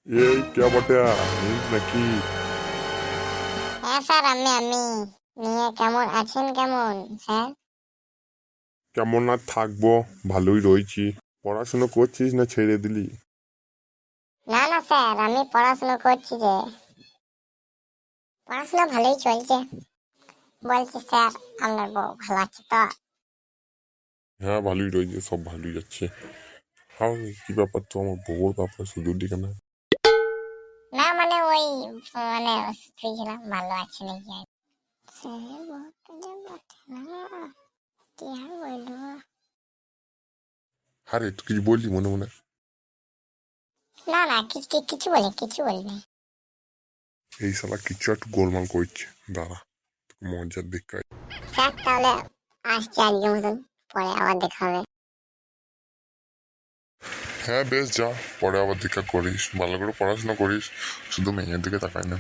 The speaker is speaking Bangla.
এই কে বটে নিস নাকি? হ্যাঁ স্যার, আমি নিয়ে কেমন আছেন কেমন স্যার? কেমন আর থাকবো, ভালোই রয়েছি। পড়াশোনা করছিস না ছেড়ে দিলি? না না স্যার, আমি পড়াশোনা করছি যে। পড়াশোনা ভালোই চলছে। বলছি স্যার, আপনার বউ ভালো আছে তো? হ্যাঁ ভালোই রয়েছে, সব ভালোই যাচ্ছে। হ্যাঁ, কি ব্যাপার তো আমার বউর ব্যাপার শুধু দিকে না। না মানে ওই মানে শুয়েছিলাম ভালো আছে নাকি আর কি। স্যার বউটা যে বটে না, কি আর বলবো। আরে তুই কিছু বললি মনে মনে? না না, কিছু বলিনি। এই শালা কিছু একটু গোলমাল করছে, দাঁড়া তোকে মজার দেখাই। স্যার তাহলে আসছি আজকের মতন, পরে আবার দেখা হবে। হ্যাঁ বেশ যা, পরে আবার দেখা করিস, ভালো করে পড়াশোনা করিস, শুধু মেয়ের দিকে তাকাই না।